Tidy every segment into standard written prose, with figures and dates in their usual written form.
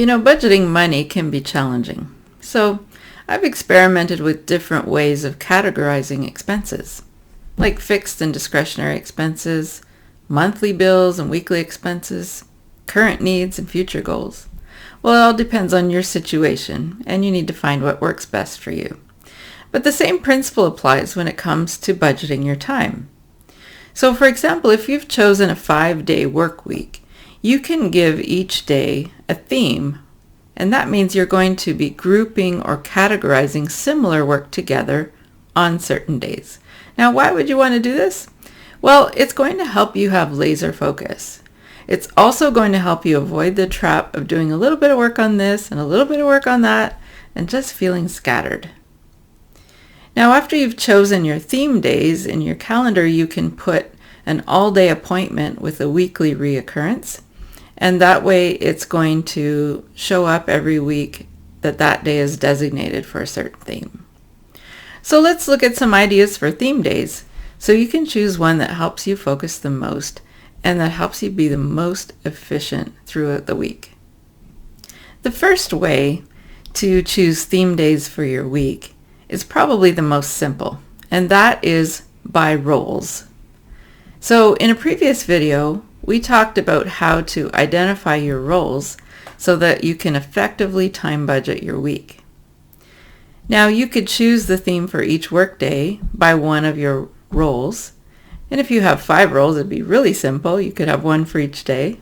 Budgeting money can be challenging. So I've experimented with different ways of categorizing expenses, like fixed and discretionary expenses, monthly bills and weekly expenses, current needs and future goals. Well, it all depends on your situation, and you need to find what works best for you. But the same principle applies when it comes to budgeting your time. So for example, if you've chosen a 5-day work week, you can give each day a theme, and that means you're going to be grouping or categorizing similar work together on certain days. Now, why would you want to do this? Well, it's going to help you have laser focus. It's also going to help you avoid the trap of doing a little bit of work on this and a little bit of work on that and just feeling scattered. Now, after you've chosen your theme days in your calendar, you can put an all-day appointment with a weekly reoccurrence, and that way it's going to show up every week that that day is designated for a certain theme. So let's look at some ideas for theme days so you can choose one that helps you focus the most and that helps you be the most efficient throughout the week. The first way to choose theme days for your week is probably the most simple, and that is by roles. So in a previous video, we talked about how to identify your roles so that you can effectively time budget your week. Now you could choose the theme for each workday by one of your roles. And if you have 5 roles, it'd be really simple. You could have one for each day.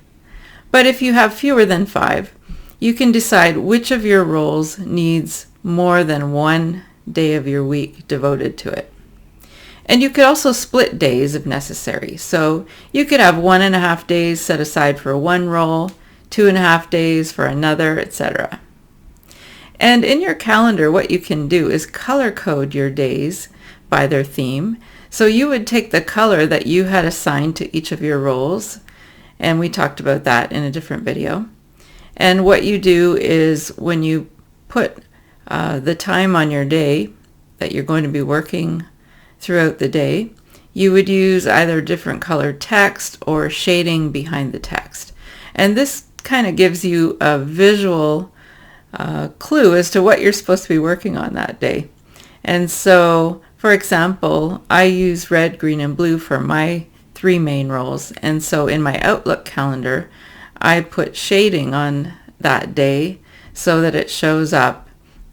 But if you have fewer than 5, you can decide which of your roles needs more than one day of your week devoted to it. And you could also split days if necessary. So you could have 1.5 days set aside for one role, 2.5 days for another, etc. And in your calendar, what you can do is color code your days by their theme. So you would take the color that you had assigned to each of your roles, and we talked about that in a different video. And what you do is when you put the time on your day that you're going to be working throughout the day, you would use either different colored text or shading behind the text. And this kind of gives you a visual clue as to what you're supposed to be working on that day. And so, for example, I use red, green, and blue for my 3 main roles. And so in my Outlook calendar, I put shading on that day so that it shows up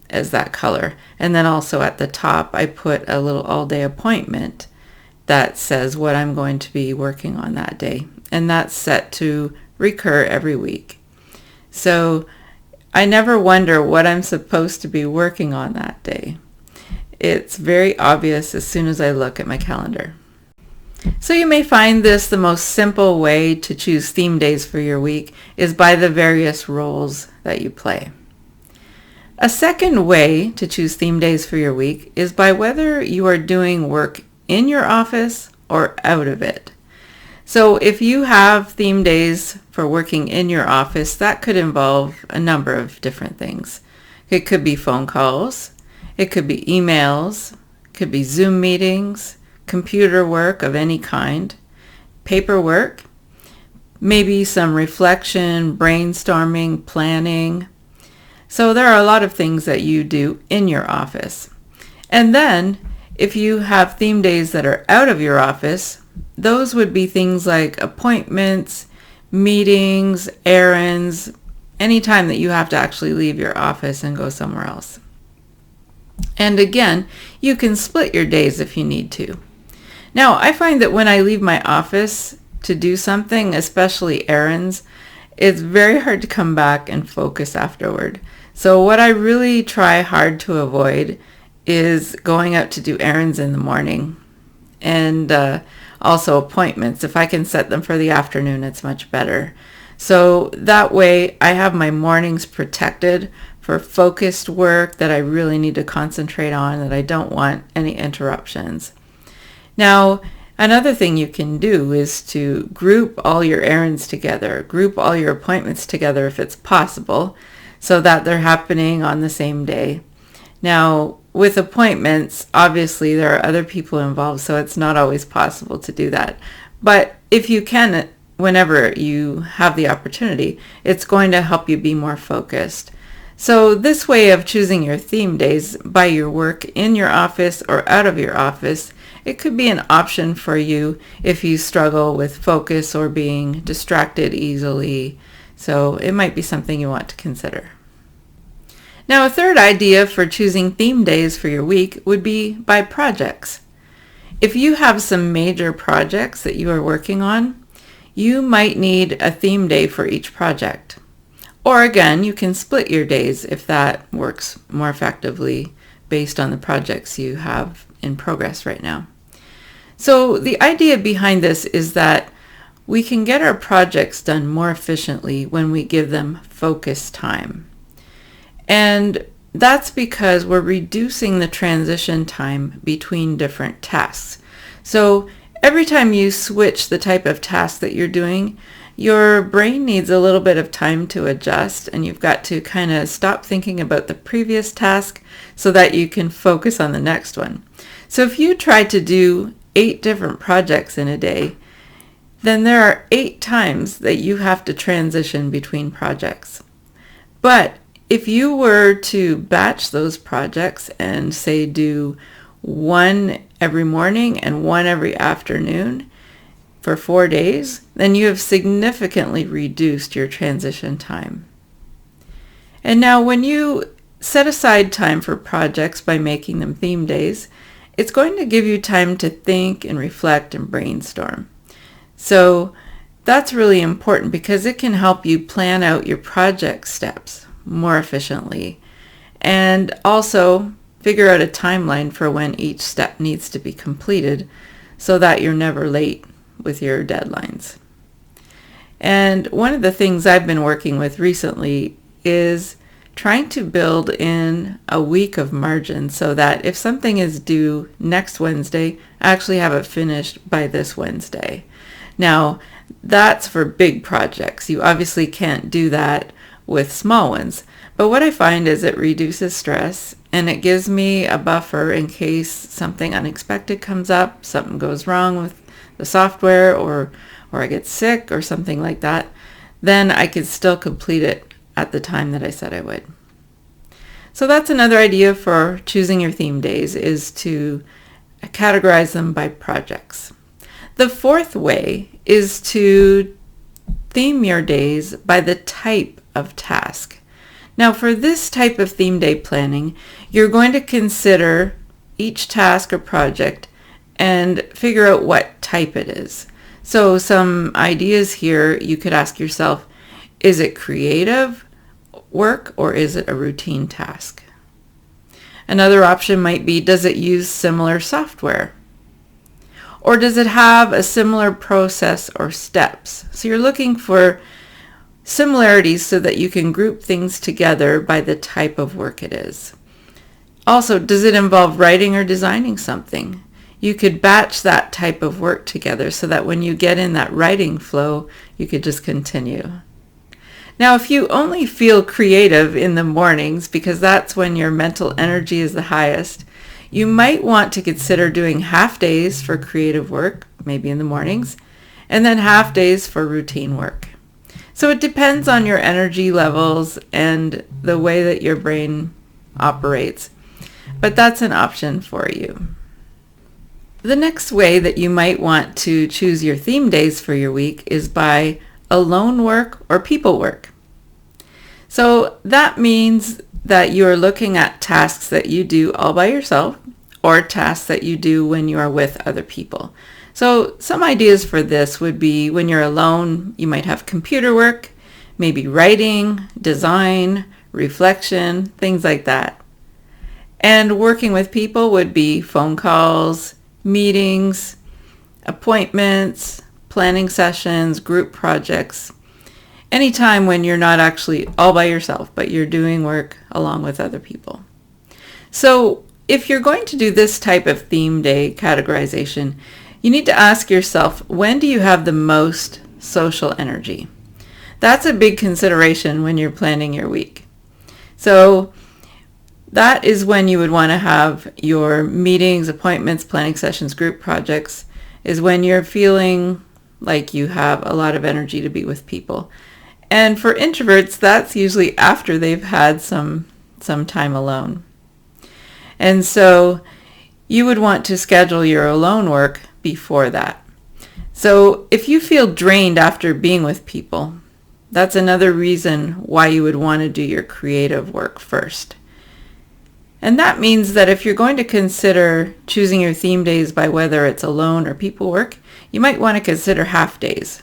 as that color. And then also at the top, I put a little all-day appointment that says what I'm going to be working on that day. And that's set to recur every week. So I never wonder what I'm supposed to be working on that day. It's very obvious as soon as I look at my calendar. So you may find this the most simple way to choose theme days for your week is by the various roles that you play. A second way to choose theme days for your week is by whether you are doing work in your office or out of it. So if you have theme days for working in your office, that could involve a number of different things. It could be phone calls, it could be emails, it could be Zoom meetings, computer work of any kind, paperwork, maybe some reflection, brainstorming, planning. So there are a lot of things that you do in your office. And then if you have theme days that are out of your office, those would be things like appointments, meetings, errands, any time that you have to actually leave your office and go somewhere else. And again, you can split your days if you need to. Now, I find that when I leave my office to do something, especially errands, it's very hard to come back and focus afterward. So what I really try hard to avoid is going out to do errands in the morning and also appointments. If I can set them for the afternoon, it's much better. So that way I have my mornings protected for focused work that I really need to concentrate on, that I don't want any interruptions. Now, another thing you can do is to group all your errands together, group all your appointments together if it's possible, so that they're happening on the same day. Now, with appointments, obviously there are other people involved, so it's not always possible to do that. But if you can whenever you have the opportunity. It's going to help you be more focused. So this way of choosing your theme days by your work in your office or out of your office, it could be an option for you if you struggle with focus or being distracted easily. So it might be something you want to consider. Now, a third idea for choosing theme days for your week would be by projects. If you have some major projects that you are working on, you might need a theme day for each project. Or again, you can split your days if that works more effectively based on the projects you have in progress right now. So the idea behind this is that we can get our projects done more efficiently when we give them focused time. And that's because we're reducing the transition time between different tasks. So every time you switch the type of task that you're doing, your brain needs a little bit of time to adjust, and you've got to kind of stop thinking about the previous task so that you can focus on the next one. So if you try to do 8 different projects in a day, then there are 8 times that you have to transition between projects. But if you were to batch those projects and say do 1 every morning and 1 every afternoon for 4 days, then you have significantly reduced your transition time. And now when you set aside time for projects by making them theme days, it's going to give you time to think and reflect and brainstorm. So that's really important because it can help you plan out your project steps more efficiently and also figure out a timeline for when each step needs to be completed so that you're never late with your deadlines. And one of the things I've been working with recently is trying to build in a week of margin so that if something is due next Wednesday, I actually have it finished by this Wednesday. Now, that's for big projects. You obviously can't do that with small ones. But what I find is it reduces stress and it gives me a buffer in case something unexpected comes up, something goes wrong with the software or I get sick or something like that. Then I could still complete it at the time that I said I would. So that's another idea for choosing your theme days, is to categorize them by projects. The fourth way is to theme your days by the type of task. Now for this type of theme day planning, you're going to consider each task or project and figure out what type it is. So some ideas here, you could ask yourself, is it creative work or is it a routine task? Another option might be, does it use similar software? Or does it have a similar process or steps? So you're looking for similarities so that you can group things together by the type of work it is. Also, does it involve writing or designing something? You could batch that type of work together so that when you get in that writing flow, you could just continue. Now, if you only feel creative in the mornings because that's when your mental energy is the highest, you might want to consider doing half days for creative work, maybe in the mornings, and then half days for routine work. So it depends on your energy levels and the way that your brain operates, but that's an option for you. The next way that you might want to choose your theme days for your week is by alone work or people work. So that means that you're looking at tasks that you do all by yourself or tasks that you do when you are with other people. So some ideas for this would be when you're alone, you might have computer work, maybe writing, design, reflection, things like that. And working with people would be phone calls, meetings, appointments, planning sessions, group projects. Anytime when you're not actually all by yourself, but you're doing work along with other people. So if you're going to do this type of theme day categorization, you need to ask yourself, when do you have the most social energy? That's a big consideration when you're planning your week. So that is when you would want to have your meetings, appointments, planning sessions, group projects, is when you're feeling like you have a lot of energy to be with people. And for introverts, that's usually after they've had some time alone. And so you would want to schedule your alone work before that. So if you feel drained after being with people, that's another reason why you would want to do your creative work first. And that means that if you're going to consider choosing your theme days by whether it's alone or people work, you might want to consider half days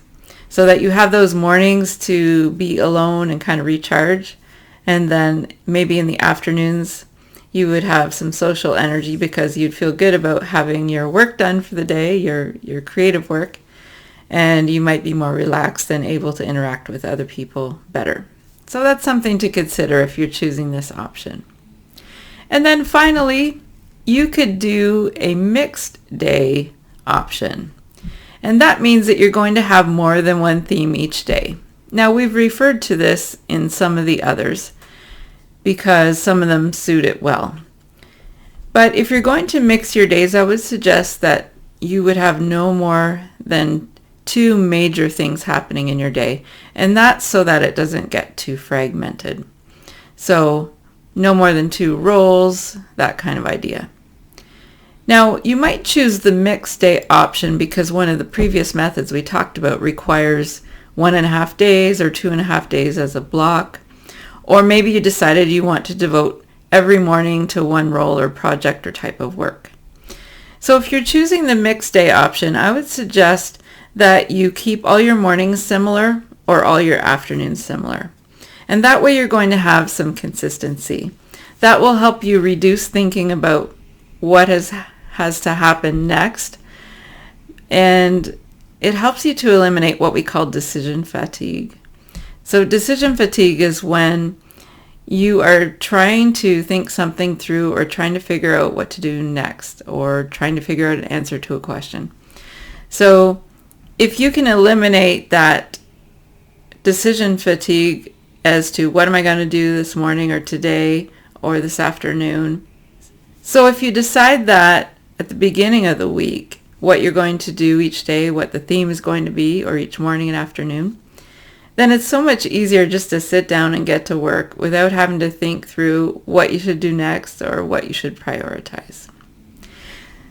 so that you have those mornings to be alone and kind of recharge. And then maybe in the afternoons, you would have some social energy because you'd feel good about having your work done for the day, your creative work, and you might be more relaxed and able to interact with other people better. So that's something to consider if you're choosing this option. And then finally, you could do a mixed day option. And that means that you're going to have more than one theme each day. Now, we've referred to this in some of the others because some of them suit it well. But if you're going to mix your days, I would suggest that you would have no more than 2 major things happening in your day. And that's so that it doesn't get too fragmented. So no more than 2 roles, that kind of idea. Now, you might choose the mixed day option because one of the previous methods we talked about requires 1.5 days or 2.5 days as a block. Or maybe you decided you want to devote every morning to one role or project or type of work. So if you're choosing the mixed day option, I would suggest that you keep all your mornings similar or all your afternoons similar. And that way you're going to have some consistency. That will help you reduce thinking about what has to happen next. And it helps you to eliminate what we call decision fatigue. So decision fatigue is when you are trying to think something through or trying to figure out what to do next or trying to figure out an answer to a question. So if you can eliminate that decision fatigue as to what am I going to do this morning or today or this afternoon. So if you decide that at the beginning of the week, what you're going to do each day, what the theme is going to be, or each morning and afternoon, then it's so much easier just to sit down and get to work without having to think through what you should do next or what you should prioritize.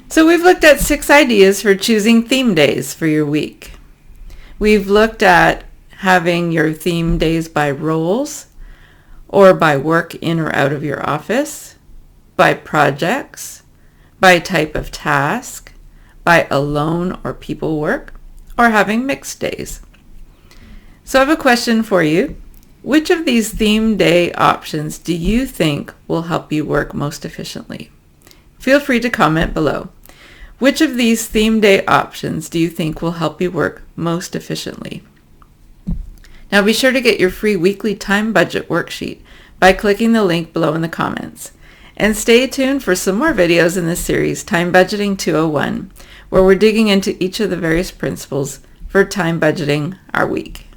So we've looked at 6 ideas for choosing theme days for your week. We've looked at having your theme days by roles or by work in or out of your office, by projects, by type of task, by alone or people work, or having mixed days. So I have a question for you. Which of these theme day options do you think will help you work most efficiently? Feel free to comment below. Which of these theme day options do you think will help you work most efficiently? Now be sure to get your free weekly time budget worksheet by clicking the link below in the comments. And stay tuned for some more videos in this series, Time Budgeting 201, where we're digging into each of the various principles for time budgeting our week.